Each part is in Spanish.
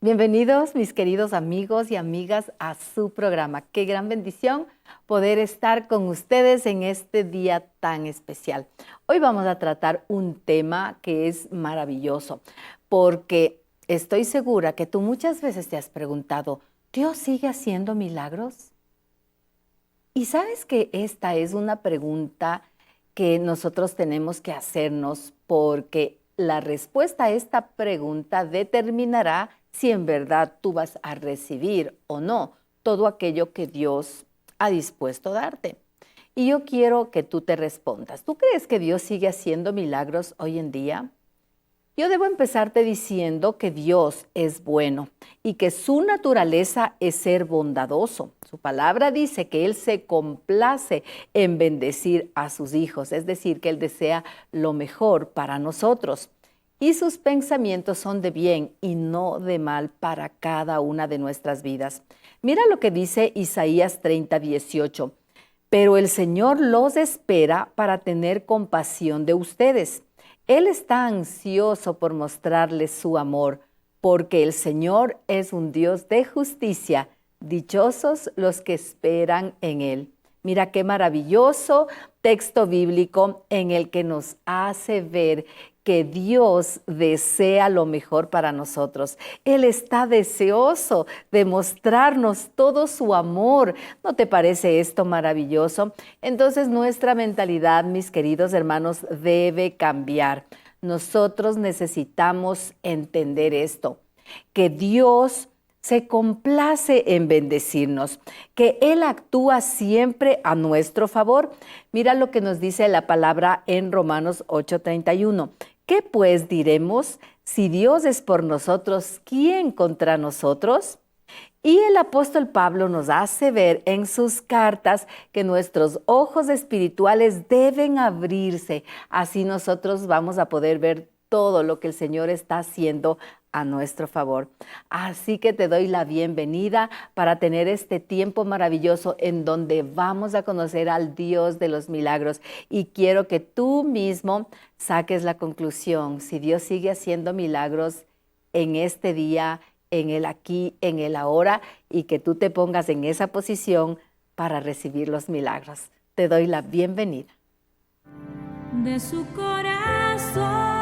Bienvenidos, mis queridos amigos y amigas, a su programa. Qué gran bendición poder estar con ustedes en este día tan especial. Hoy vamos a tratar un tema que es maravilloso, porque estoy segura que tú muchas veces te has preguntado, ¿Dios sigue haciendo milagros? Y sabes que esta es una pregunta que nosotros tenemos que hacernos, porque la respuesta a esta pregunta determinará si en verdad tú vas a recibir o no todo aquello que Dios ha dispuesto a darte. Y yo quiero que tú te respondas. ¿Tú crees que Dios sigue haciendo milagros hoy en día? Yo debo empezarte diciendo que Dios es bueno y que su naturaleza es ser bondadoso. Su palabra dice que Él se complace en bendecir a sus hijos, es decir, que Él desea lo mejor para nosotros. Y sus pensamientos son de bien y no de mal para cada una de nuestras vidas. Mira lo que dice Isaías 30:18. Pero el Señor los espera para tener compasión de ustedes. Él está ansioso por mostrarles su amor, porque el Señor es un Dios de justicia. Dichosos los que esperan en Él. Mira qué maravilloso texto bíblico en el que nos hace ver que Dios desea lo mejor para nosotros. Él está deseoso de mostrarnos todo su amor. ¿No te parece esto maravilloso? Entonces nuestra mentalidad, mis queridos hermanos, debe cambiar. Nosotros necesitamos entender esto, que Dios se complace en bendecirnos, que Él actúa siempre a nuestro favor. Mira lo que nos dice la palabra en Romanos 8:31. ¿Qué pues diremos? Si Dios es por nosotros, ¿quién contra nosotros? Y el apóstol Pablo nos hace ver en sus cartas que nuestros ojos espirituales deben abrirse. Así nosotros vamos a poder ver todo lo que el Señor está haciendo a nuestro favor. Así que te doy la bienvenida para tener este tiempo maravilloso en donde vamos a conocer al Dios de los milagros. Y quiero que tú mismo saques la conclusión, si Dios sigue haciendo milagros en este día, en el aquí, en el ahora, y que tú te pongas en esa posición para recibir los milagros. Te doy la bienvenida. De su corazón.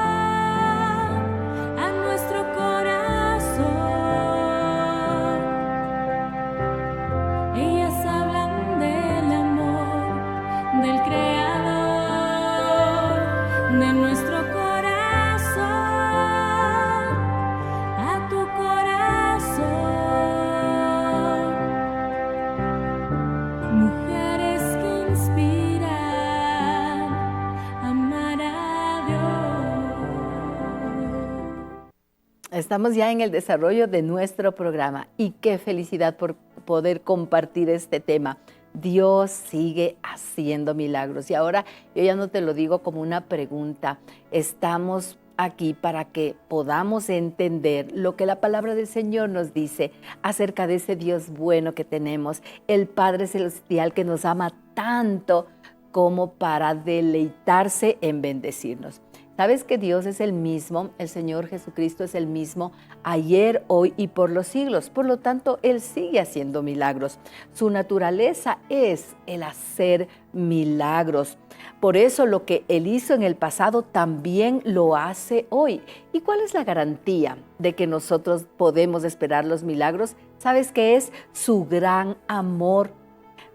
Estamos ya en el desarrollo de nuestro programa y qué felicidad por poder compartir este tema. Dios sigue haciendo milagros. Y ahora yo ya no te lo digo como una pregunta. Estamos aquí para que podamos entender lo que la palabra del Señor nos dice acerca de ese Dios bueno que tenemos, el Padre Celestial que nos ama tanto como para deleitarse en bendecirnos. ¿Sabes que Dios es el mismo? El Señor Jesucristo es el mismo ayer, hoy y por los siglos. Por lo tanto, Él sigue haciendo milagros. Su naturaleza es el hacer milagros. Por eso lo que Él hizo en el pasado también lo hace hoy. ¿Y cuál es la garantía de que nosotros podemos esperar los milagros? ¿Sabes qué es? Su gran amor.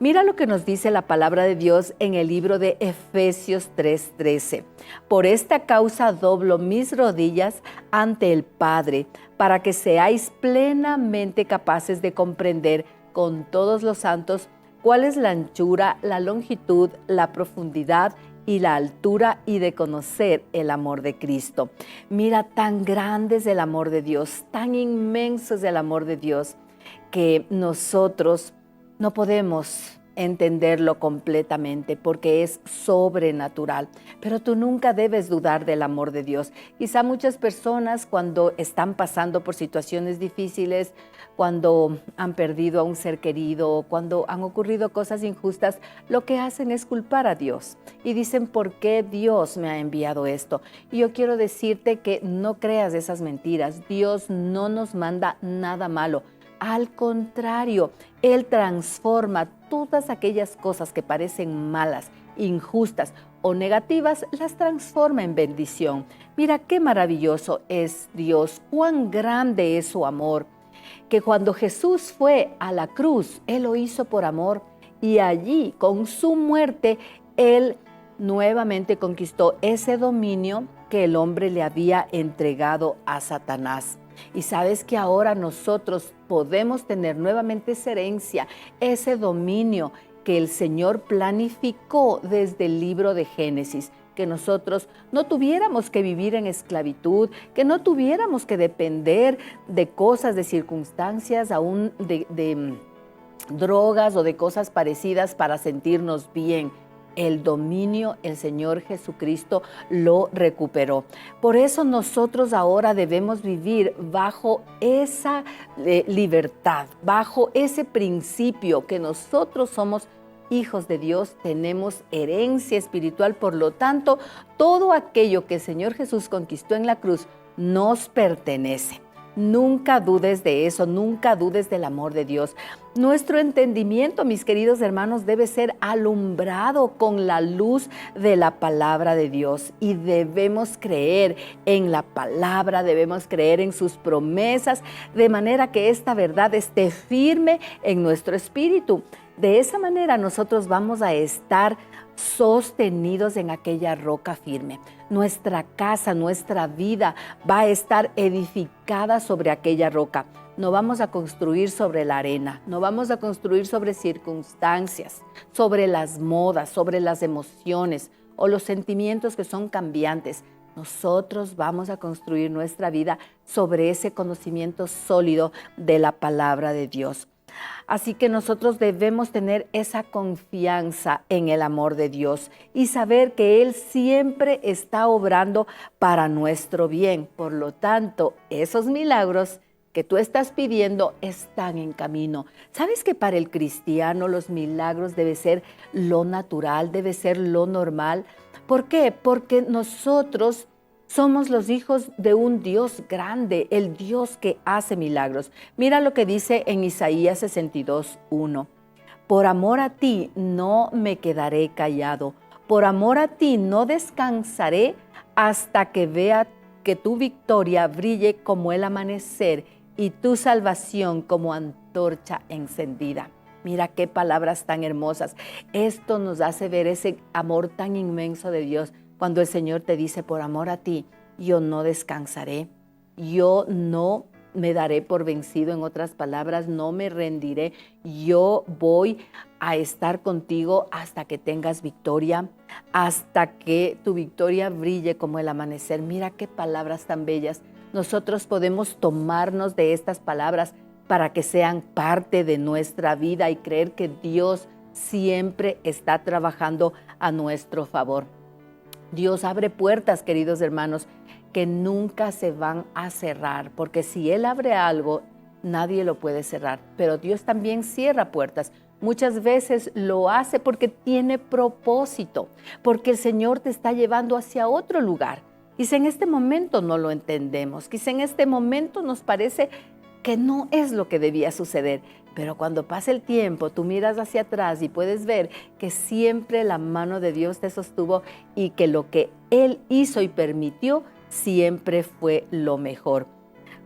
Mira lo que nos dice la palabra de Dios en el libro de Efesios 3:13. Por esta causa doblo mis rodillas ante el Padre, para que seáis plenamente capaces de comprender con todos los santos cuál es la anchura, la longitud, la profundidad y la altura, y de conocer el amor de Cristo. Mira, tan grande es el amor de Dios, tan inmenso es el amor de Dios, que nosotros no podemos entenderlo completamente porque es sobrenatural. Pero tú nunca debes dudar del amor de Dios. Quizá muchas personas cuando están pasando por situaciones difíciles, cuando han perdido a un ser querido, cuando han ocurrido cosas injustas, lo que hacen es culpar a Dios y dicen, ¿por qué Dios me ha enviado esto? Y yo quiero decirte que no creas esas mentiras. Dios no nos manda nada malo. Al contrario, Él transforma todas aquellas cosas que parecen malas, injustas o negativas, las transforma en bendición. Mira qué maravilloso es Dios, cuán grande es su amor, que cuando Jesús fue a la cruz, Él lo hizo por amor y allí con su muerte, Él nuevamente conquistó ese dominio que el hombre le había entregado a Satanás. Y sabes que ahora nosotros podemos tener nuevamente esa herencia, ese dominio que el Señor planificó desde el libro de Génesis, que nosotros no tuviéramos que vivir en esclavitud, que no tuviéramos que depender de cosas, de circunstancias, aún de drogas o de cosas parecidas para sentirnos bien. El dominio, el Señor Jesucristo lo recuperó. Por eso nosotros ahora debemos vivir bajo esa libertad, bajo ese principio que nosotros somos hijos de Dios, tenemos herencia espiritual, por lo tanto, todo aquello que el Señor Jesús conquistó en la cruz nos pertenece. Nunca dudes de eso, nunca dudes del amor de Dios. Nuestro entendimiento, mis queridos hermanos, debe ser alumbrado con la luz de la palabra de Dios y debemos creer en la palabra, debemos creer en sus promesas, de manera que esta verdad esté firme en nuestro espíritu. De esa manera nosotros vamos a estar sostenidos en aquella roca firme. Nuestra casa, nuestra vida va a estar edificada sobre aquella roca. No vamos a construir sobre la arena, no vamos a construir sobre circunstancias, sobre las modas, sobre las emociones o los sentimientos que son cambiantes. Nosotros vamos a construir nuestra vida sobre ese conocimiento sólido de la palabra de Dios. Así que nosotros debemos tener esa confianza en el amor de Dios y saber que Él siempre está obrando para nuestro bien. Por lo tanto, esos milagros que tú estás pidiendo están en camino. ¿Sabes que para el cristiano los milagros debe ser lo natural, debe ser lo normal? ¿Por qué? Porque nosotros somos los hijos de un Dios grande, el Dios que hace milagros. Mira lo que dice en Isaías 62:1. Por amor a ti no me quedaré callado, por amor a ti no descansaré hasta que vea que tu victoria brille como el amanecer y tu salvación como antorcha encendida. Mira qué palabras tan hermosas. Esto nos hace ver ese amor tan inmenso de Dios. Cuando el Señor te dice, por amor a ti, yo no descansaré, yo no me daré por vencido, en otras palabras, no me rendiré, yo voy a estar contigo hasta que tengas victoria, hasta que tu victoria brille como el amanecer. Mira qué palabras tan bellas. Nosotros podemos tomarnos de estas palabras para que sean parte de nuestra vida y creer que Dios siempre está trabajando a nuestro favor. Dios abre puertas, queridos hermanos, que nunca se van a cerrar, porque si Él abre algo, nadie lo puede cerrar. Pero Dios también cierra puertas. Muchas veces lo hace porque tiene propósito, porque el Señor te está llevando hacia otro lugar. Quizá en este momento no lo entendemos, quizá en este momento nos parece que no es lo que debía suceder, pero cuando pasa el tiempo, tú miras hacia atrás y puedes ver que siempre la mano de Dios te sostuvo y que lo que Él hizo y permitió siempre fue lo mejor.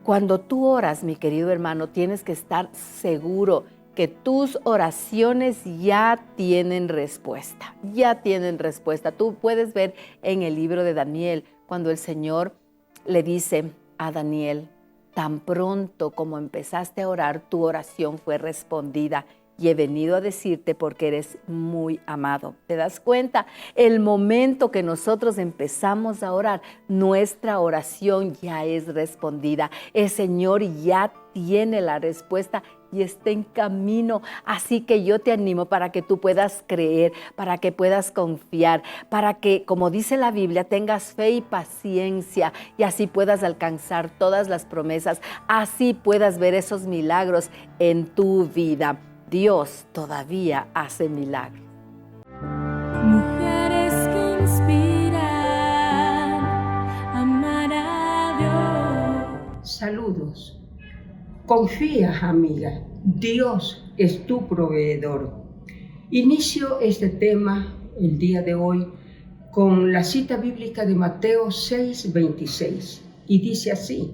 Cuando tú oras, mi querido hermano, tienes que estar seguro que tus oraciones ya tienen respuesta, ya tienen respuesta. Tú puedes ver en el libro de Daniel, cuando el Señor le dice a Daniel, tan pronto como empezaste a orar, tu oración fue respondida y he venido a decirte porque eres muy amado. ¿Te das cuenta? El momento que nosotros empezamos a orar, nuestra oración ya es respondida. El Señor ya tiene la respuesta y está en camino. Así que yo te animo para que tú puedas creer, para que puedas confiar, para que, como dice la Biblia, tengas fe y paciencia y así puedas alcanzar todas las promesas, así puedas ver esos milagros en tu vida. Dios todavía hace milagros. Mujeres que inspiran a amar a Dios. Saludos. Confía, amiga, Dios es tu proveedor. Inicio este tema el día de hoy con la cita bíblica de Mateo 6:26 y dice así: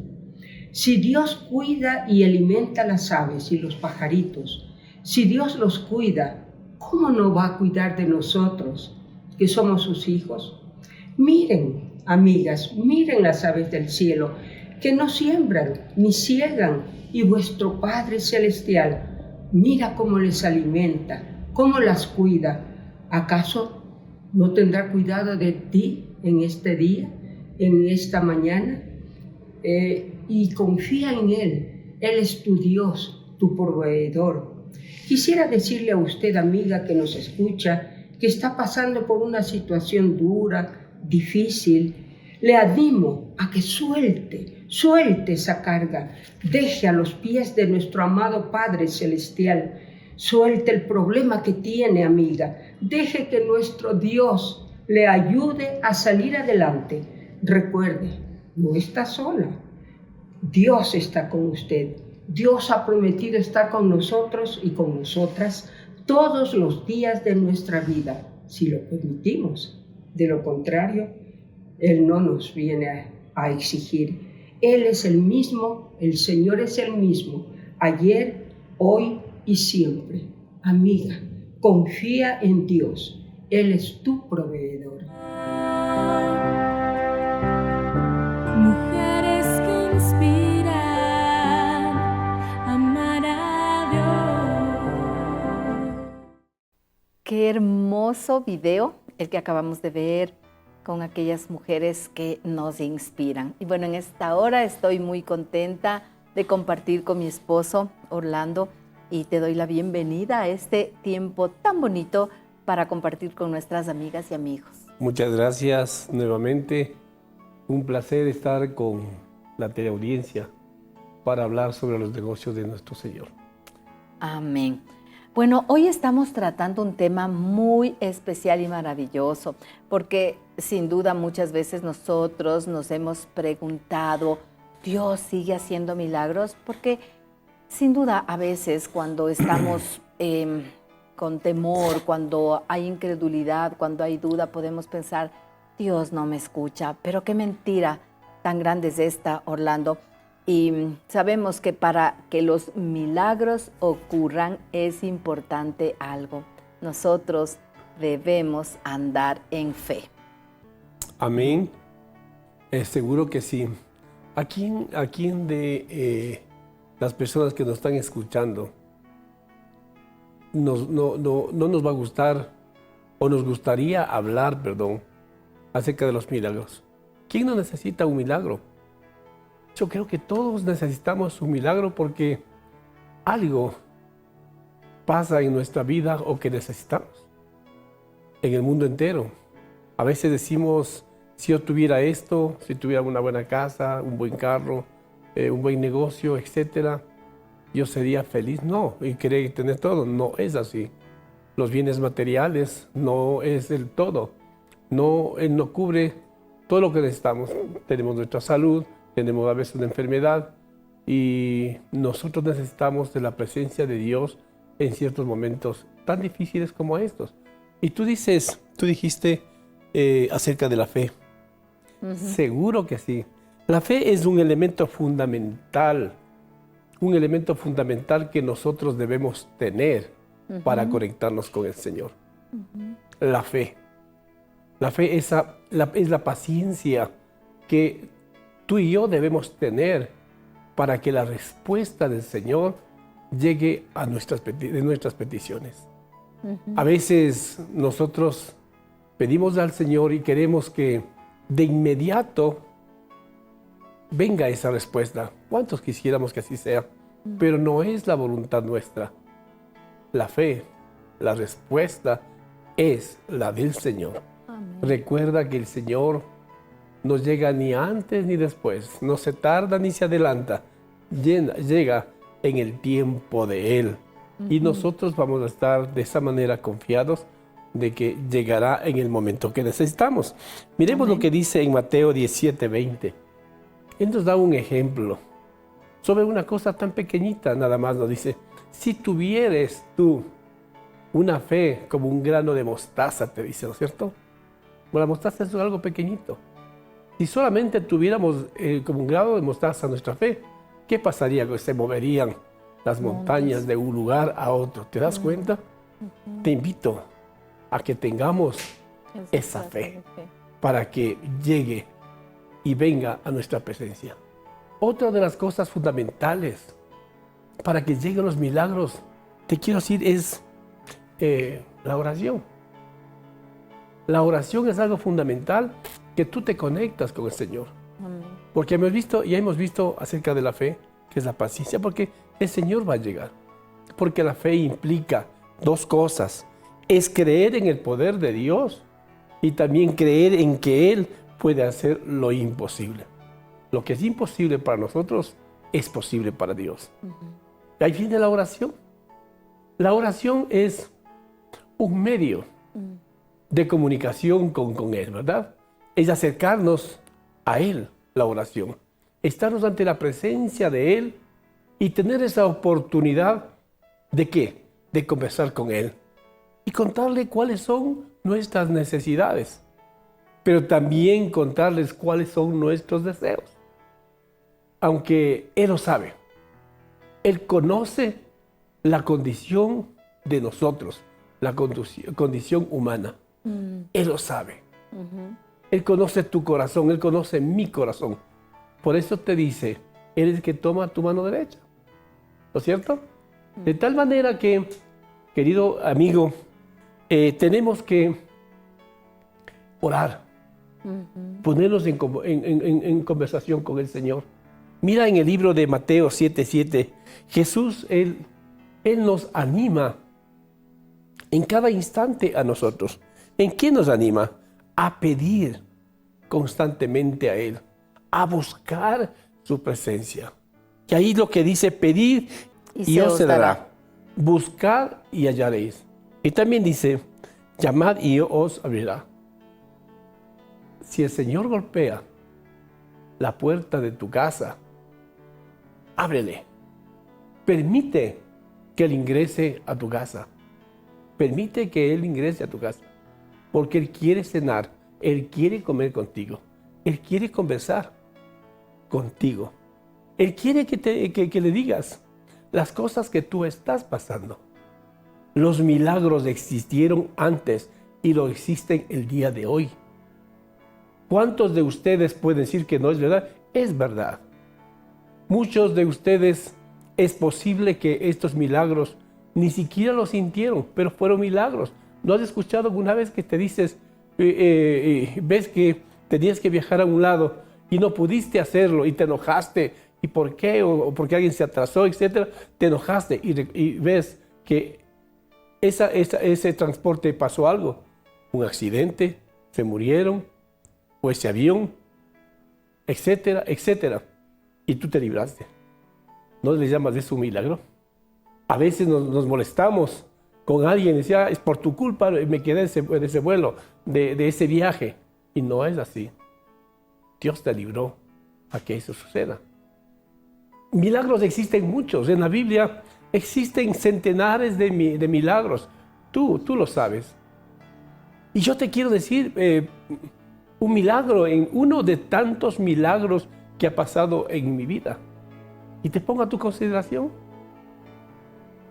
si Dios cuida y alimenta las aves y los pajaritos, si Dios los cuida, ¿cómo no va a cuidar de nosotros, que somos sus hijos? Miren, amigas, miren las aves del cielo, que no siembran ni ciegan, y vuestro Padre Celestial mira cómo les alimenta, cómo las cuida. ¿Acaso no tendrá cuidado de ti en este día, en esta mañana? Y confía en Él. Él es tu Dios, tu proveedor. Quisiera decirle a usted, amiga que nos escucha, que está pasando por una situación dura, difícil, le animo a que suelte esa carga, deje a los pies de nuestro amado Padre Celestial, suelte el problema que tiene, amiga, deje que nuestro Dios le ayude a salir adelante. Recuerde, no está sola, Dios está con usted. Dios ha prometido estar con nosotros y con nosotras todos los días de nuestra vida, si lo permitimos. De lo contrario, Él no nos viene a exigir. Él es el mismo, el Señor es el mismo, ayer, hoy y siempre. Amiga, confía en Dios. Él es tu proveedor. Mujeres que inspiran a amar a Dios. Qué hermoso video el que acabamos de ver con aquellas mujeres que nos inspiran. Y bueno, en esta hora estoy muy contenta de compartir con mi esposo Orlando y te doy la bienvenida a este tiempo tan bonito para compartir con nuestras amigas y amigos. Muchas gracias nuevamente. Un placer estar con la teleaudiencia para hablar sobre los negocios de nuestro Señor. Amén. Bueno, hoy estamos tratando un tema muy especial y maravilloso, porque sin duda muchas veces nosotros nos hemos preguntado, ¿Dios sigue haciendo milagros? Porque sin duda a veces cuando estamos con temor, cuando hay incredulidad, cuando hay duda, podemos pensar, Dios no me escucha, pero qué mentira tan grande es esta, Orlando. Y sabemos que para que los milagros ocurran es importante algo. Nosotros debemos andar en fe. Amén. Seguro que sí. ¿A quién de las personas que nos están escuchando no nos va a gustar o nos gustaría hablar, acerca de los milagros? ¿Quién no necesita un milagro? Yo creo que todos necesitamos un milagro porque algo pasa en nuestra vida o que necesitamos en el mundo entero. A veces decimos, si yo tuviera esto, si tuviera una buena casa, un buen carro, un buen negocio, etcétera, yo sería feliz. No, y querer tener todo. No es así. Los bienes materiales no es el todo. No, Él no cubre todo lo que necesitamos. Tenemos nuestra salud, tenemos a veces una enfermedad y nosotros necesitamos de la presencia de Dios en ciertos momentos tan difíciles como estos. Y tú dijiste acerca de la fe. Seguro que sí. La fe es un elemento fundamental que nosotros debemos tener para conectarnos con el Señor. La fe. La fe es la paciencia que tú y yo debemos tener para que la respuesta del Señor llegue a nuestras peticiones. A veces nosotros pedimos al Señor y queremos que de inmediato venga esa respuesta. ¿Cuántos quisiéramos que así sea? pero no es la voluntad nuestra. La fe, la respuesta es la del Señor. Amén. Recuerda que el Señor no llega ni antes ni después, no se tarda ni se adelanta, llega en el tiempo de Él. Y nosotros vamos a estar de esa manera confiados de que llegará en el momento que necesitamos. Miremos Amén. lo que dice en Mateo 17:20. Él nos da un ejemplo sobre una cosa tan pequeñita, nada más nos dice, si tuvieres tú una fe como un grano de mostaza, te dice, ¿no es cierto? Bueno, la mostaza es algo pequeñito. Si solamente tuviéramos como un grano de mostaza nuestra fe, ¿qué pasaría? Que se moverían las montañas de un lugar a otro. ¿Te das cuenta? Te invito a que tengamos esa clase fe de fe. para que llegue y venga a nuestra presencia. Otra de las cosas fundamentales para que lleguen los milagros, te quiero decir, es la oración. La oración es algo fundamental, que tú te conectas con el Señor. Amén. Porque ya hemos visto acerca de la fe, que es la paciencia, porque el Señor va a llegar. Porque la fe implica dos cosas. Es creer en el poder de Dios y también creer en que Él puede hacer lo imposible. Lo que es imposible para nosotros es posible para Dios. Y ahí viene la oración. La oración es un medio de comunicación con Él, ¿verdad? Es acercarnos a Él, la oración. Estarnos ante la presencia de Él y tener esa oportunidad ¿de qué? De conversar con Él y contarle cuáles son nuestras necesidades, pero también contarles cuáles son nuestros deseos. Aunque Él lo sabe, Él conoce la condición de nosotros, la condición humana. Él lo sabe. Él conoce tu corazón, Él conoce mi corazón. Por eso te dice, Él es el que toma tu mano derecha. ¿No es cierto? De tal manera que, querido amigo, tenemos que orar, ponernos en conversación con el Señor. Mira en el libro de Mateo 7:7, Jesús, Él nos anima en cada instante a nosotros. ¿En qué nos anima? A pedir constantemente a Él, a buscar su presencia. Que ahí lo que dice, pedir y os se dará. Buscad y hallaréis. Y también dice, llamad y os abrirá. Si el Señor golpea la puerta de tu casa, ábrele. Permite que Él ingrese a tu casa. Permite que Él ingrese a tu casa. Porque Él quiere cenar, Él quiere comer contigo, Él quiere conversar contigo. Él quiere que le digas las cosas que tú estás pasando. Los milagros existieron antes y lo existen el día de hoy. ¿Cuántos de ustedes pueden decir que no es verdad? Es verdad. Muchos de ustedes es posible que estos milagros ni siquiera los sintieron, pero fueron milagros. ¿No has escuchado alguna vez que te dices, ves que tenías que viajar a un lado y no pudiste hacerlo y te enojaste? ¿Y por qué? O porque alguien se atrasó, etcétera. Te enojaste y ves que ese transporte pasó algo. Un accidente, se murieron, o ese avión, etcétera, etcétera. Y tú te libraste. ¿No le llamas eso un milagro? A veces nos molestamos con alguien y decía, es por tu culpa, me quedé de ese vuelo, de ese viaje. Y no es así. Dios te libró a que eso suceda. Milagros existen muchos. En la Biblia existen centenares de milagros. Tú lo sabes. Y yo te quiero decir un milagro, uno de tantos milagros que ha pasado en mi vida. Y te pongo a tu consideración.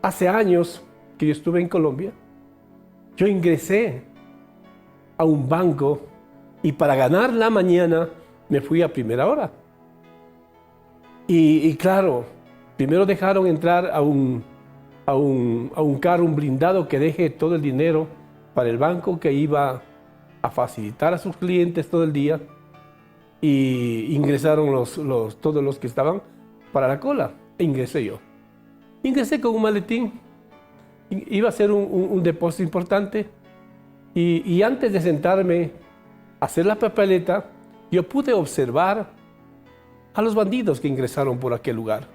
Hace años que yo estuve en Colombia, yo ingresé a un banco y para ganar la mañana me fui a primera hora. Y claro, primero dejaron entrar a un carro, un blindado que deje todo el dinero para el banco que iba a facilitar a sus clientes todo el día. Y ingresaron todos los que estaban para la cola. E ingresé yo. Ingresé con un maletín. Iba a ser un depósito importante. Y antes de sentarme a hacer la papeleta, yo pude observar a los bandidos que ingresaron por aquel lugar.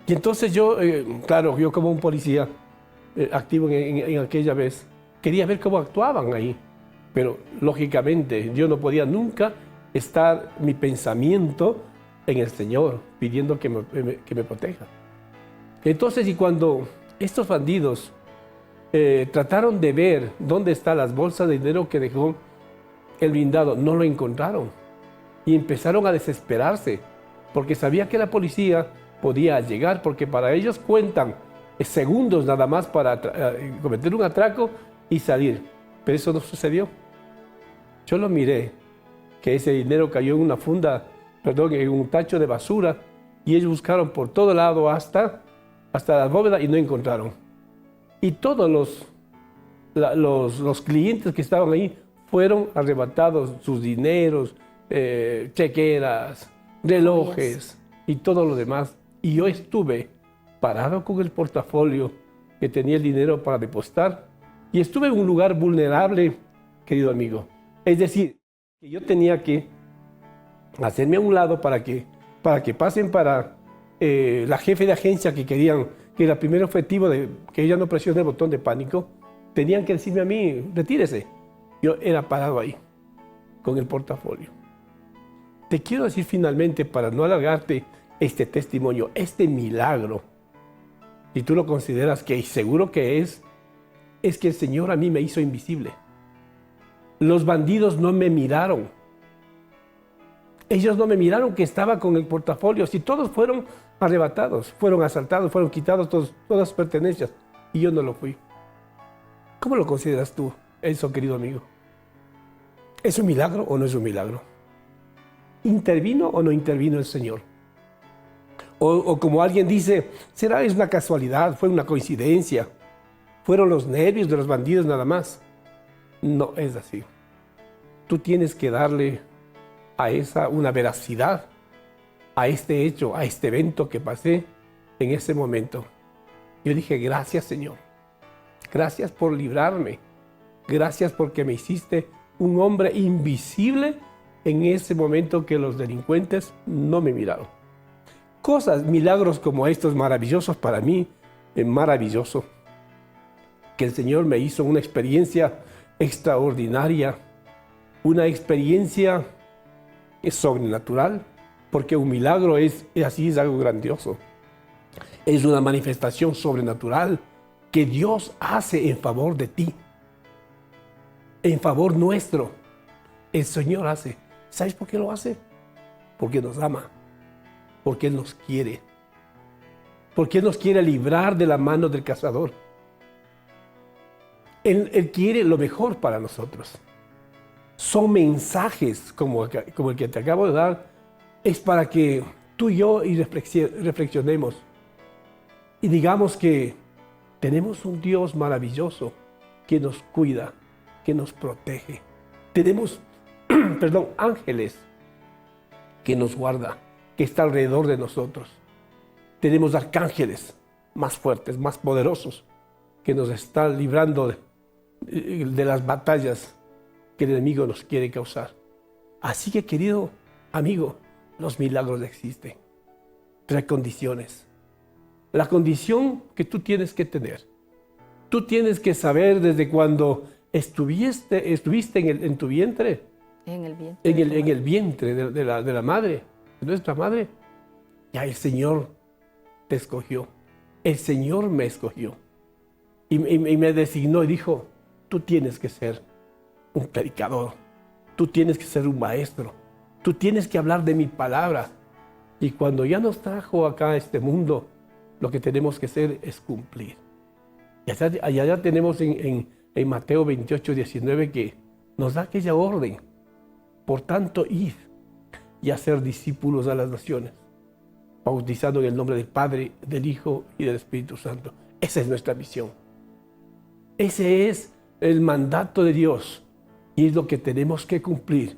Y entonces yo, claro, yo como un policía activo en aquella vez, quería ver cómo actuaban ahí. Pero lógicamente yo no podía nunca estar mi pensamiento en el Señor, pidiendo que me proteja. Entonces, y cuando estos bandidos trataron de ver dónde están las bolsas de dinero que dejó el blindado, no lo encontraron. Y empezaron a desesperarse, porque sabía que la policía podía llegar, porque para ellos cuentan segundos nada más para cometer un atraco y salir. Pero eso no sucedió. Yo lo miré, que ese dinero cayó en una funda, en un tacho de basura, y ellos buscaron por todo lado hasta la bóveda y no encontraron. Y todos los clientes que estaban ahí fueron arrebatados sus dineros, chequeras, relojes y todo lo demás. Y yo estuve parado con el portafolio que tenía el dinero para depositar y estuve en un lugar vulnerable, querido amigo. Es decir, que yo tenía que hacerme a un lado para que pasen para la jefe de agencia que querían que el primer objetivo de que ella no presione el botón de pánico, tenían que decirme a mí, retírese. Yo era parado ahí, con el portafolio. Te quiero decir finalmente, para no alargarte este testimonio, este milagro, si tú lo consideras que seguro que es que el Señor a mí me hizo invisible. Los bandidos no me miraron. Ellos no me miraron que estaba con el portafolio. Si todos fueron arrebatados, fueron asaltados, fueron quitados todas sus pertenencias, y yo no lo fui. ¿Cómo lo consideras tú, eso, querido amigo? ¿Es un milagro o no es un milagro? ¿Intervino o no intervino el Señor? O como alguien dice, ¿será es una casualidad? ¿Fue una coincidencia? ¿Fueron los nervios de los bandidos nada más? No es así. Tú tienes que darle una veracidad a este hecho, a este evento que pasé en ese momento. Yo dije, gracias, Señor. Gracias por librarme. Gracias porque me hiciste un hombre invisible en ese momento que los delincuentes no me miraron. Milagros como estos maravillosos para mí, maravilloso. Que el Señor me hizo una experiencia extraordinaria, una experiencia sobrenatural, porque un milagro es algo grandioso. Es una manifestación sobrenatural que Dios hace en favor de ti, en favor nuestro. El Señor hace. ¿Sabes por qué lo hace? Porque nos ama, porque Él nos quiere, porque Él nos quiere librar de la mano del cazador. Él quiere lo mejor para nosotros. Son mensajes como el que te acabo de dar, es para que tú y yo reflexionemos y digamos que tenemos un Dios maravilloso que nos cuida, que nos protege. Tenemos, ángeles que nos guarda, que está alrededor de nosotros. Tenemos arcángeles más fuertes, más poderosos, que nos están librando de las batallas que el enemigo nos quiere causar. Así que, querido amigo, los milagros existen. 3 condiciones. La condición que tú tienes que tener. Tú tienes que saber desde cuando estuviste en tu vientre. En el vientre. En el vientre de la madre, de nuestra madre. Ya el Señor te escogió. El Señor me escogió. Y me designó y dijo, tú tienes que ser un predicador. Tú tienes que ser un maestro. Tú tienes que hablar de mi palabra. Y cuando ya nos trajo acá a este mundo, lo que tenemos que hacer es cumplir. Y allá tenemos en Mateo 28, 19 que nos da aquella orden. Por tanto, id y hacer discípulos a las naciones, bautizando en el nombre del Padre, del Hijo y del Espíritu Santo. Esa es nuestra misión. Ese es el mandato de Dios y es lo que tenemos que cumplir.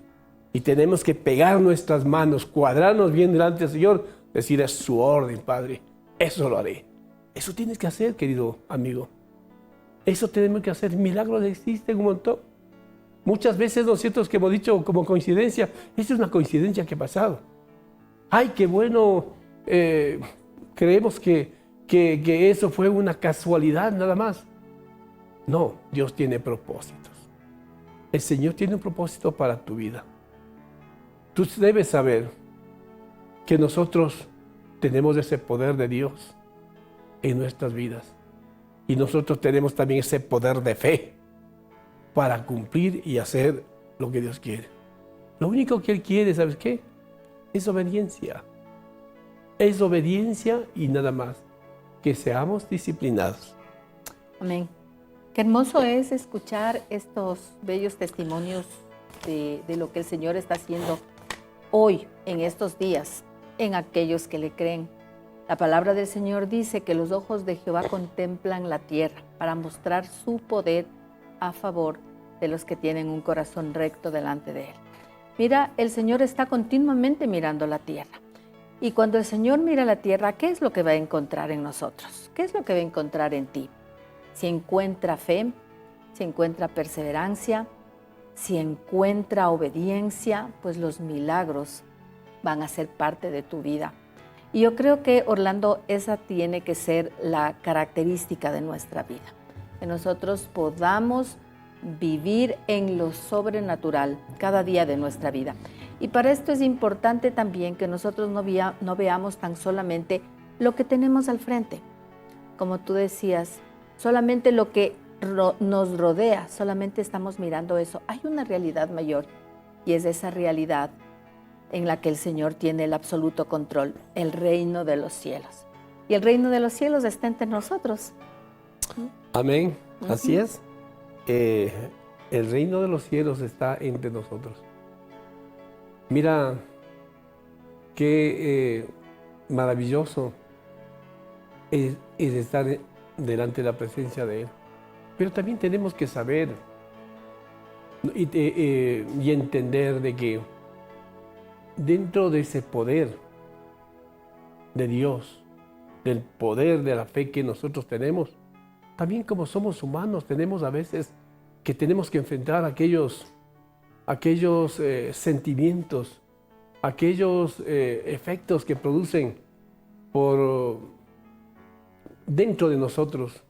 Y tenemos que pegar nuestras manos, cuadrarnos bien delante del Señor, decir, es su orden, Padre. eso lo haré. Eso tienes que hacer, querido amigo. Eso tenemos que hacer. Milagros existen un montón. Muchas veces nosotros que hemos dicho como coincidencia, esto es una coincidencia que ha pasado. ¡Ay, qué bueno! Creemos que eso fue una casualidad nada más. No, Dios tiene propósitos. El Señor tiene un propósito para tu vida. Tú debes saber que nosotros tenemos ese poder de Dios en nuestras vidas. Y nosotros tenemos también ese poder de fe para cumplir y hacer lo que Dios quiere. Lo único que Él quiere, ¿sabes qué? Es obediencia. Es obediencia y nada más. Que seamos disciplinados. Amén. Qué hermoso es escuchar estos bellos testimonios de lo que el Señor está haciendo hoy, en estos días, en aquellos que le creen. La palabra del Señor dice que los ojos de Jehová contemplan la tierra para mostrar su poder a favor de los que tienen un corazón recto delante de Él. Mira, el Señor está continuamente mirando la tierra. Y cuando el Señor mira la tierra, ¿qué es lo que va a encontrar en nosotros? ¿Qué es lo que va a encontrar en ti? Si encuentra fe, si encuentra perseverancia, si encuentra obediencia, pues los milagros van a ser parte de tu vida. Y yo creo que, Orlando, esa tiene que ser la característica de nuestra vida. Que nosotros podamos vivir en lo sobrenatural cada día de nuestra vida. Y para esto es importante también que nosotros no veamos tan solamente lo que tenemos al frente. Como tú decías, solamente lo que nos rodea, solamente estamos mirando eso. Hay una realidad mayor y es esa realidad en la que el Señor tiene el absoluto control, el reino de los cielos. Y el reino de los cielos está entre nosotros. Amén. Así es. El reino de los cielos está entre nosotros. Mira, qué maravilloso es estar delante de la presencia de Él. Pero también tenemos que saber y entender de que dentro de ese poder de Dios, del poder de la fe que nosotros tenemos, también como somos humanos tenemos a veces que tenemos que enfrentar aquellos sentimientos, aquellos efectos que producen por dentro de nosotros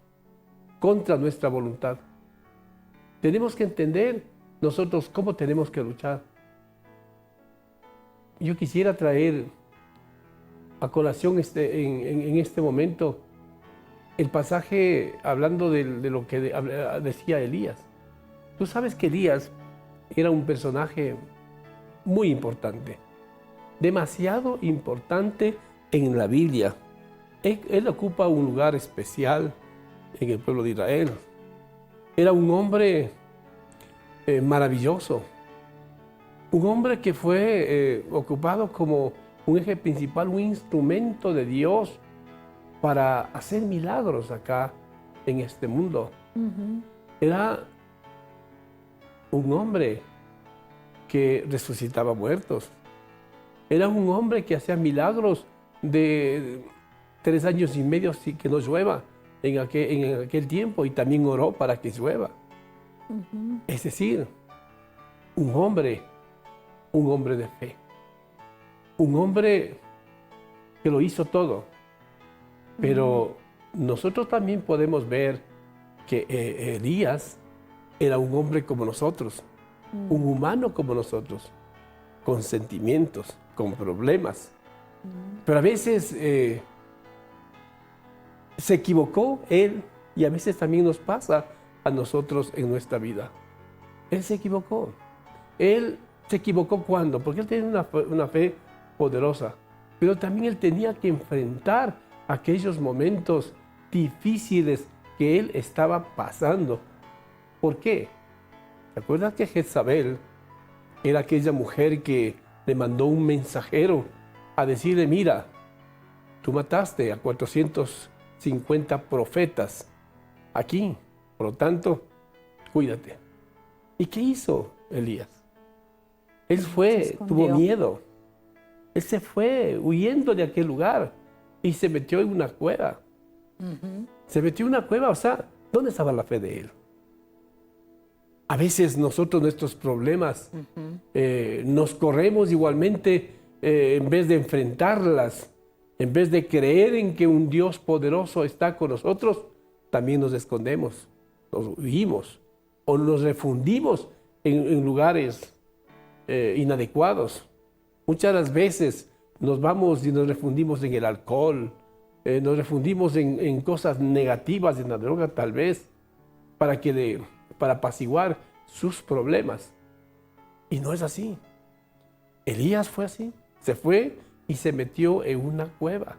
contra nuestra voluntad. Tenemos que entender nosotros cómo tenemos que luchar. Yo quisiera traer a colación en este momento el pasaje hablando de lo que decía Elías. Tú sabes que Elías era un personaje muy importante, demasiado importante en la Biblia. Él ocupa un lugar especial en el pueblo de Israel. Era un hombre maravilloso, un hombre que fue ocupado como un eje principal, un instrumento de Dios para hacer milagros acá en este mundo. Era un hombre que resucitaba muertos. Era un hombre que hacía milagros de 3 años y medio sin que no llueva en aquel tiempo, y también oró para que llueva. Es decir, un hombre de fe, un hombre que lo hizo todo. Pero nosotros también podemos ver que Elías era un hombre como nosotros, un humano como nosotros, con sentimientos, con problemas. Pero a veces se equivocó él, y a veces también nos pasa a nosotros en nuestra vida. Él se equivocó. Él se equivocó ¿cuándo? Porque él tenía una fe poderosa, pero también él tenía que enfrentar aquellos momentos difíciles que él estaba pasando. ¿Por qué? ¿Te acuerdas que Jezabel era aquella mujer que le mandó un mensajero a decirle: mira, tú mataste a 450 profetas aquí, por lo tanto, cuídate? ¿Y qué hizo Elías? Él tuvo miedo. Él se fue huyendo de aquel lugar. y se metió en una cueva. Se metió en una cueva, o sea, ¿dónde estaba la fe de él? A veces nosotros nuestros problemas nos corremos igualmente en vez de enfrentarlas, en vez de creer en que un Dios poderoso está con nosotros, también nos escondemos, nos huimos o nos refundimos en lugares inadecuados. Muchas las veces nos vamos y nos refundimos en el alcohol, nos refundimos en cosas negativas, en la droga tal vez, para apaciguar sus problemas. Y no es así. Elías fue así. Se fue y se metió en una cueva.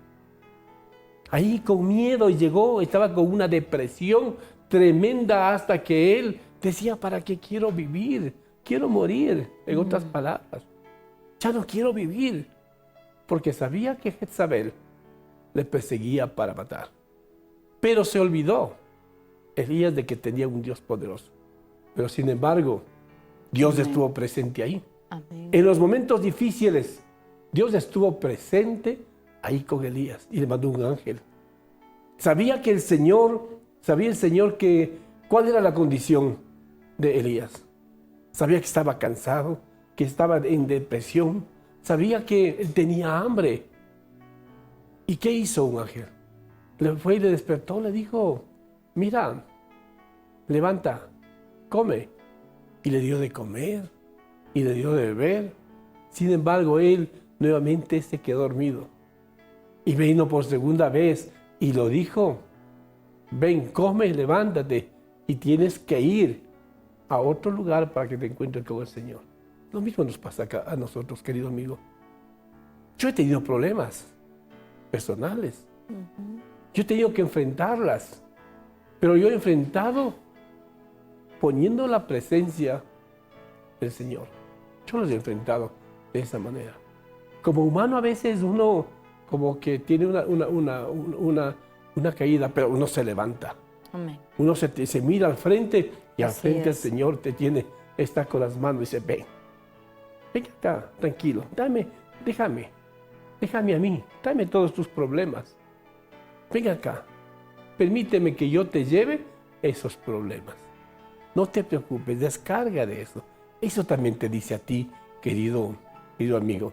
Ahí con miedo llegó, estaba con una depresión tremenda hasta que él decía, ¿para qué quiero vivir? Quiero morir, en otras palabras. Ya no quiero vivir. Porque sabía que Jezabel le perseguía para matar. Pero se olvidó Elías de que tenía un Dios poderoso. Pero sin embargo, Dios estuvo presente ahí. Amén. En los momentos difíciles, Dios estuvo presente ahí con Elías y le mandó un ángel. Sabía el Señor cuál era la condición de Elías. Sabía que estaba cansado, que estaba en depresión. Sabía que él tenía hambre. ¿Y qué hizo un ángel? Le fue y le despertó, le dijo, mira, levanta, come. Y le dio de comer y le dio de beber. Sin embargo, él nuevamente se quedó dormido. Y vino por segunda vez y lo dijo, ven, come, levántate y tienes que ir a otro lugar para que te encuentres con el Señor. Lo mismo nos pasa acá a nosotros, querido amigo. Yo he tenido problemas personales. Yo he tenido que enfrentarlas. Pero yo he enfrentado poniendo la presencia del Señor. Yo los he enfrentado de esa manera. Como humano a veces uno como que tiene una caída, pero uno se levanta. Amén. Uno se mira al frente y al Así frente el es. Señor está con las manos y dice, ven acá, tranquilo, déjame a mí, tráeme todos tus problemas. Ven acá, permíteme que yo te lleve esos problemas. No te preocupes, descarga de eso. Eso también te dice a ti, querido amigo.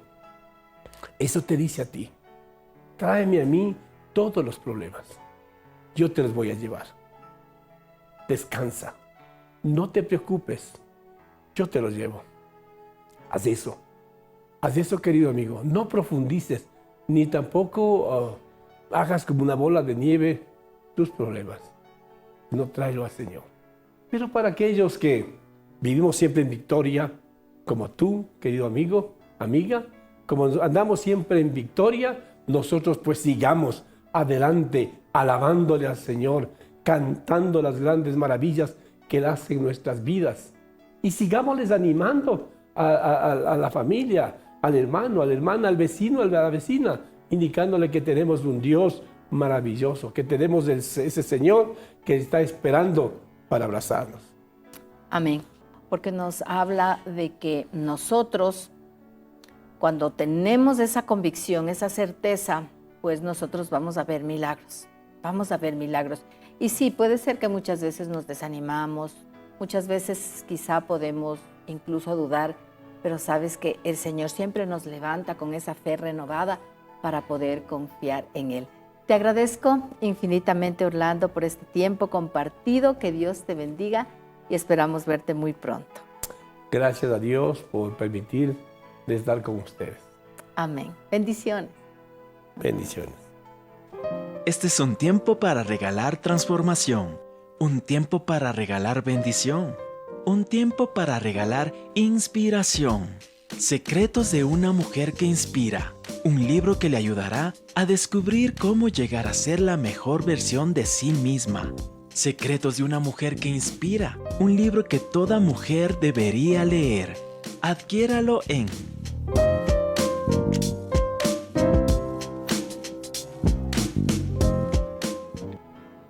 Eso te dice a ti. Tráeme a mí todos los problemas. Yo te los voy a llevar. Descansa. No te preocupes. Yo te los llevo. Haz eso. Haz eso, querido amigo. No profundices, ni tampoco hagas como una bola de nieve tus problemas. No, tráelo al Señor. Pero para aquellos que vivimos siempre en victoria, como tú, querido amigo, amiga, como andamos siempre en victoria, nosotros pues sigamos adelante, alabándole al Señor, cantando las grandes maravillas que Él hace en nuestras vidas. Y sigámosles animando a la familia, al hermano, a la hermana, al vecino, a la vecina, indicándole que tenemos un Dios maravilloso, que tenemos ese Señor que está esperando para abrazarnos. Amén. Porque nos habla de que nosotros, cuando tenemos esa convicción, esa certeza, pues nosotros vamos a ver milagros. Vamos a ver milagros. Y sí, puede ser que muchas veces nos desanimamos, muchas veces quizá podemos incluso dudar, pero sabes que el Señor siempre nos levanta con esa fe renovada para poder confiar en Él. Te agradezco infinitamente, Orlando, por este tiempo compartido. Que Dios te bendiga y esperamos verte muy pronto. Gracias a Dios por permitir estar con ustedes. Amén. Bendiciones. Bendiciones. Este es un tiempo para regalar transformación, un tiempo para regalar bendición, un tiempo para regalar inspiración. Secretos de una mujer que inspira, un libro que le ayudará a descubrir cómo llegar a ser la mejor versión de sí misma. Secretos de una mujer que inspira, un libro que toda mujer debería leer. Adquiéralo en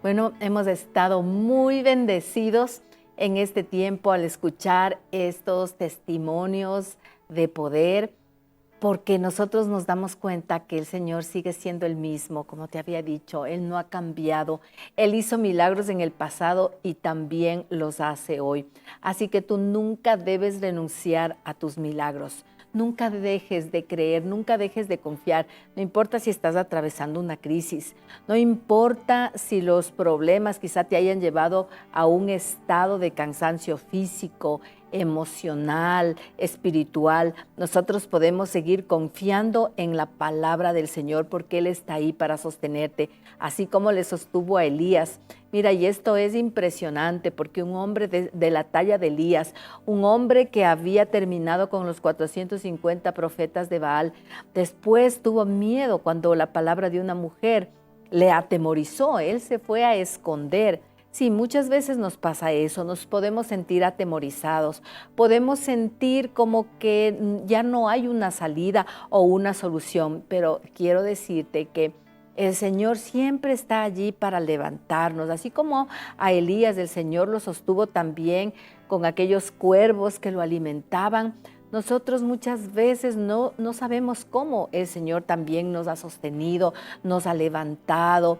Bueno, hemos estado muy bendecidos en este tiempo al escuchar estos testimonios de poder porque nosotros nos damos cuenta que el Señor sigue siendo el mismo, como te había dicho, Él no ha cambiado. Él hizo milagros en el pasado y también los hace hoy. Así que tú nunca debes renunciar a tus milagros. Nunca dejes de creer, nunca dejes de confiar. No importa si estás atravesando una crisis, no importa si los problemas quizá te hayan llevado a un estado de cansancio físico, emocional, espiritual. Nosotros podemos seguir confiando en la palabra del Señor porque Él está ahí para sostenerte, así como le sostuvo a Elías. Mira, y esto es impresionante porque un hombre de la talla de Elías, un hombre que había terminado con los 450 profetas de Baal, después tuvo miedo cuando la palabra de una mujer le atemorizó. Él se fue a esconder. Sí, muchas veces nos pasa eso, nos podemos sentir atemorizados, podemos sentir como que ya no hay una salida o una solución, pero quiero decirte que el Señor siempre está allí para levantarnos, así como a Elías el Señor lo sostuvo también con aquellos cuervos que lo alimentaban. Nosotros muchas veces no sabemos cómo el Señor también nos ha sostenido, nos ha levantado.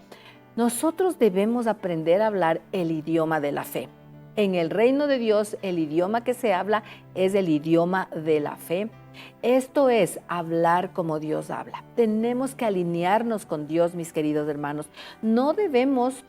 Nosotros debemos aprender a hablar el idioma de la fe. En el reino de Dios, el idioma que se habla es el idioma de la fe. Esto es hablar como Dios habla. Tenemos que alinearnos con Dios, mis queridos hermanos. No debemos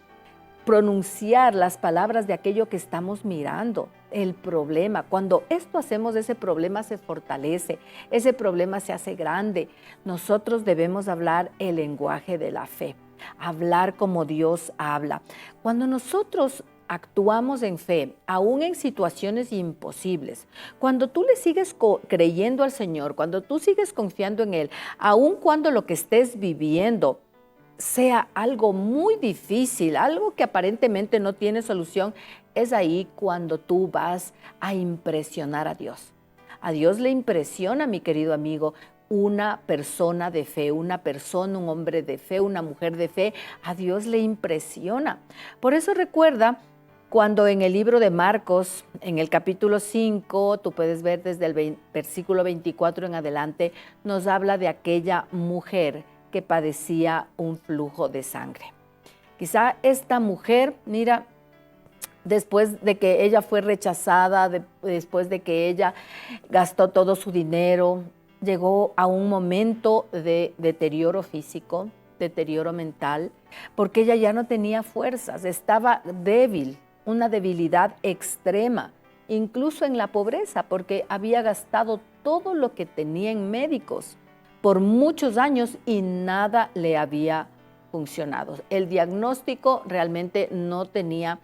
pronunciar las palabras de aquello que estamos mirando, el problema. Cuando esto hacemos, ese problema se fortalece, ese problema se hace grande. Nosotros debemos hablar el lenguaje de la fe, hablar como Dios habla. Cuando nosotros actuamos en fe, aún en situaciones imposibles, cuando tú le sigues creyendo al Señor, cuando tú sigues confiando en Él, aun cuando lo que estés viviendo sea algo muy difícil, algo que aparentemente no tiene solución, es ahí cuando tú vas a impresionar a Dios. A Dios le impresiona, mi querido amigo, una persona de fe, una persona, un hombre de fe, una mujer de fe. A Dios le impresiona. Por eso recuerda cuando en el libro de Marcos, en el capítulo 5, tú puedes ver desde el versículo 24 en adelante, nos habla de aquella mujer que padecía un flujo de sangre. Quizá esta mujer, mira, después de que ella fue rechazada, después de que ella gastó todo su dinero, llegó a un momento de deterioro físico, deterioro mental, porque ella ya no tenía fuerzas, estaba débil, una debilidad extrema, incluso en la pobreza, porque había gastado todo lo que tenía en médicos por muchos años y nada le había funcionado. El diagnóstico realmente no tenía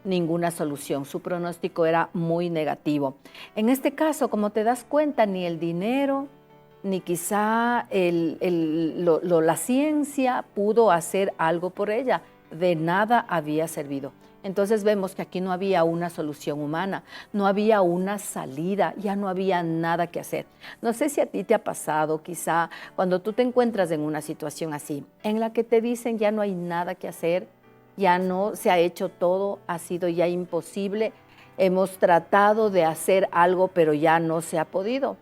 ninguna solución, su pronóstico era muy negativo. En este caso, como te das cuenta, ni el dinero, ni quizá la ciencia pudo hacer algo por ella, de nada había servido. Entonces vemos que aquí no había una solución humana, no había una salida, ya no había nada que hacer. No sé si a ti te ha pasado, quizá cuando tú te encuentras en una situación así, en la que te dicen ya no hay nada que hacer, ya no se ha hecho todo, ha sido ya imposible, hemos tratado de hacer algo, pero ya no se ha podido.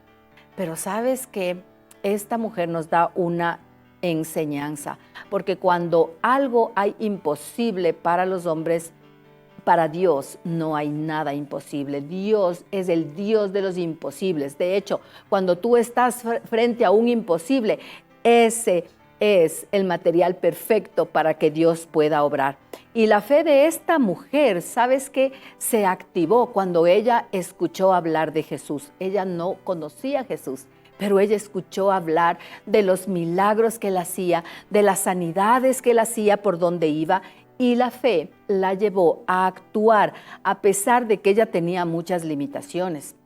Pero sabes que esta mujer nos da una enseñanza, porque cuando algo hay imposible para los hombres, para Dios no hay nada imposible. Dios es el Dios de los imposibles. De hecho, cuando tú estás frente a un imposible, ese es el material perfecto para que Dios pueda obrar. Y la fe de esta mujer, ¿sabes qué? Se activó cuando ella escuchó hablar de Jesús. Ella no conocía a Jesús, pero ella escuchó hablar de los milagros que él hacía, de las sanidades que él hacía por donde iba, y la fe la llevó a actuar a pesar de que ella tenía muchas limitaciones.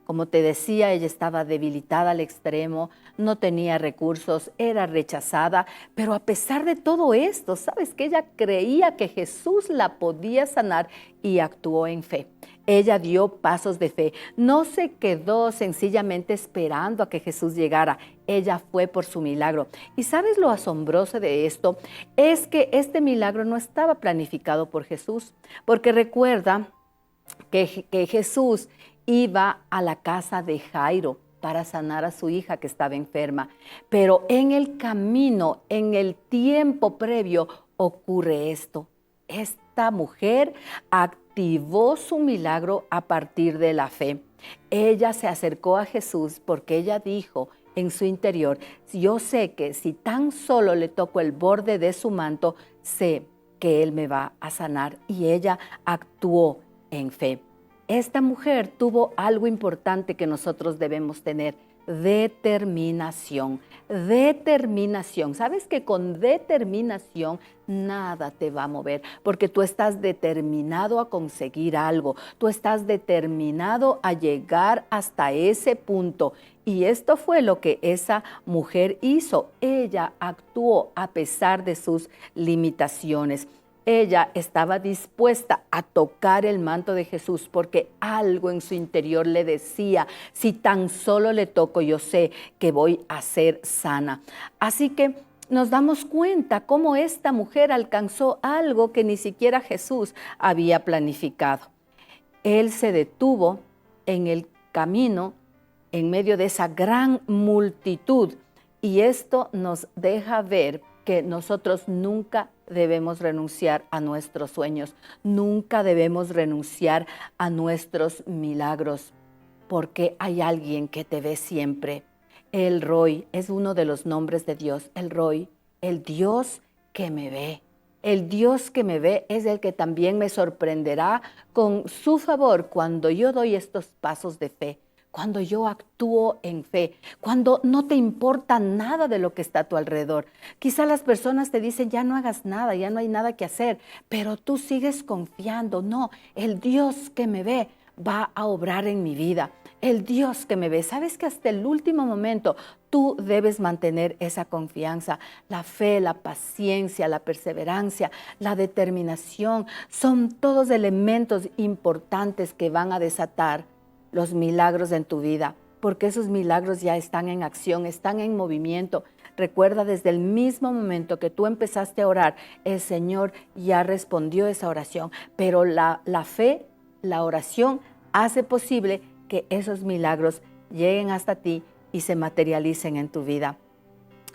Como te decía, ella estaba debilitada al extremo, no tenía recursos, era rechazada, pero a pesar de todo esto, ¿sabes qué? Ella creía que Jesús la podía sanar y actuó en fe. Ella dio pasos de fe, no se quedó sencillamente esperando a que Jesús llegara, ella fue por su milagro. ¿Y sabes lo asombroso de esto? Es que este milagro no estaba planificado por Jesús, porque recuerda que Jesús iba a la casa de Jairo. para sanar a su hija que estaba enferma. Pero en el camino, en el tiempo previo, ocurre esto. Esta mujer activó su milagro a partir de la fe. Ella se acercó a Jesús porque ella dijo en su interior, yo sé que si tan solo le toco el borde de su manto, sé que Él me va a sanar. Y ella actuó en fe. Esta mujer tuvo algo importante que nosotros debemos tener: determinación. Determinación. ¿Sabes que con determinación nada te va a mover? Porque tú estás determinado a conseguir algo. Tú estás determinado a llegar hasta ese punto. Y esto fue lo que esa mujer hizo. Ella actuó a pesar de sus limitaciones. Ella estaba dispuesta a tocar el manto de Jesús porque algo en su interior le decía, si tan solo le toco, yo sé que voy a ser sana. Así que nos damos cuenta cómo esta mujer alcanzó algo que ni siquiera Jesús había planificado. Él se detuvo en el camino en medio de esa gran multitud, y esto nos deja ver que nosotros nunca debemos renunciar a nuestros sueños, nunca debemos renunciar a nuestros milagros, porque hay alguien que te ve siempre. El Roy es uno de los nombres de Dios, el Roy, el Dios que me ve. El Dios que me ve es el que también me sorprenderá con su favor cuando yo doy estos pasos de fe, cuando yo actúo en fe, cuando no te importa nada de lo que está a tu alrededor. Quizá las personas te dicen, ya no hagas nada, ya no hay nada que hacer, pero tú sigues confiando. No, el Dios que me ve va a obrar en mi vida. El Dios que me ve, sabes que hasta el último momento tú debes mantener esa confianza. La fe, la paciencia, la perseverancia, la determinación, son todos elementos importantes que van a desatar los milagros en tu vida, porque esos milagros ya están en acción, están en movimiento. Recuerda, desde el mismo momento que tú empezaste a orar, el Señor ya respondió esa oración, pero la fe, la oración, hace posible que esos milagros lleguen hasta ti y se materialicen en tu vida.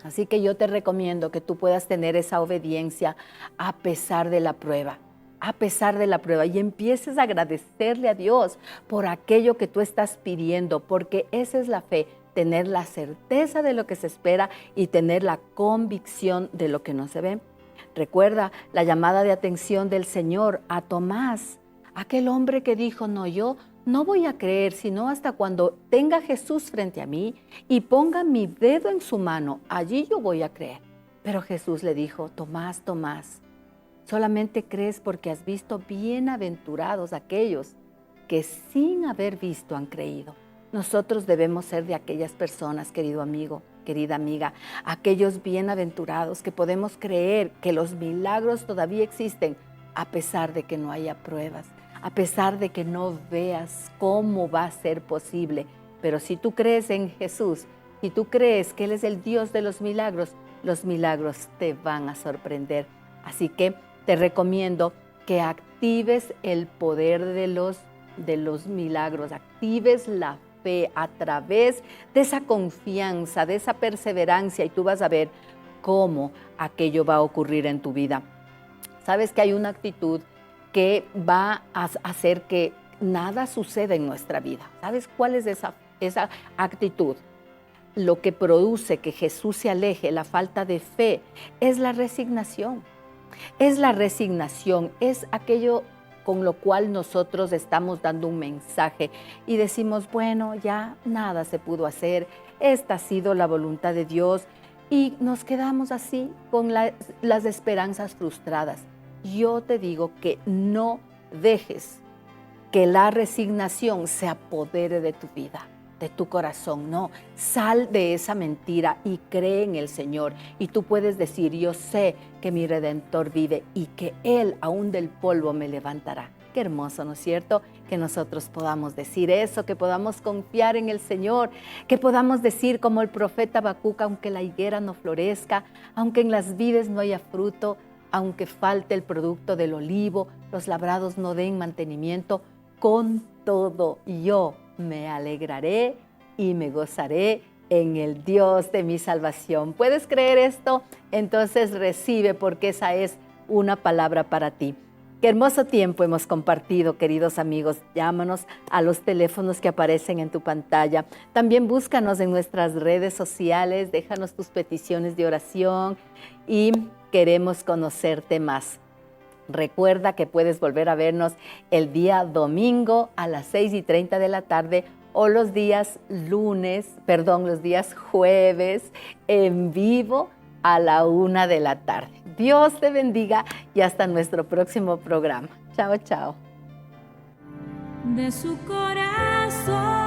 Así que yo te recomiendo que tú puedas tener esa obediencia a pesar de la prueba. A pesar de la prueba, y empieces a agradecerle a Dios por aquello que tú estás pidiendo, porque esa es la fe, tener la certeza de lo que se espera y tener la convicción de lo que no se ve. Recuerda la llamada de atención del Señor a Tomás, aquel hombre que dijo, no, yo no voy a creer sino hasta cuando tenga a Jesús frente a mí y ponga mi dedo en su mano, allí yo voy a creer. Pero Jesús le dijo, Tomás, Tomás, solamente crees porque has visto. Bienaventurados aquellos que sin haber visto han creído. Nosotros debemos ser de aquellas personas, querido amigo, querida amiga, aquellos bienaventurados que podemos creer que los milagros todavía existen a pesar de que no haya pruebas, a pesar de que no veas cómo va a ser posible. Pero si tú crees en Jesús, si tú crees que Él es el Dios de los milagros te van a sorprender. Así que te recomiendo que actives el poder de los milagros, actives la fe a través de esa confianza, de esa perseverancia, y tú vas a ver cómo aquello va a ocurrir en tu vida. Sabes que hay una actitud que va a hacer que nada suceda en nuestra vida. ¿Sabes cuál es esa actitud? Lo que produce que Jesús se aleje, la falta de fe, es la resignación. Es la resignación, es aquello con lo cual nosotros estamos dando un mensaje y decimos, bueno, ya nada se pudo hacer, esta ha sido la voluntad de Dios, y nos quedamos así con las esperanzas frustradas. Yo te digo que no dejes que la resignación se apodere de tu vida, de tu corazón. No, sal de esa mentira y cree en el Señor. Y tú puedes decir, yo sé que mi Redentor vive y que Él aún del polvo me levantará. Qué hermoso, ¿no es cierto? Que nosotros podamos decir eso, que podamos confiar en el Señor, que podamos decir como el profeta Habacuc, aunque la higuera no florezca, aunque en las vides no haya fruto, aunque falte el producto del olivo, los labrados no den mantenimiento, con todo yo me alegraré y me gozaré en el Dios de mi salvación. ¿Puedes creer esto? Entonces recibe, porque esa es una palabra para ti. Qué hermoso tiempo hemos compartido, queridos amigos. Llámanos a los teléfonos que aparecen en tu pantalla. También búscanos en nuestras redes sociales, déjanos tus peticiones de oración y queremos conocerte más. Recuerda que puedes volver a vernos el día domingo a las 6:30 de la tarde o los días jueves en vivo a la 1 de la tarde. Dios te bendiga y hasta nuestro próximo programa. Chao, chao. De su corazón.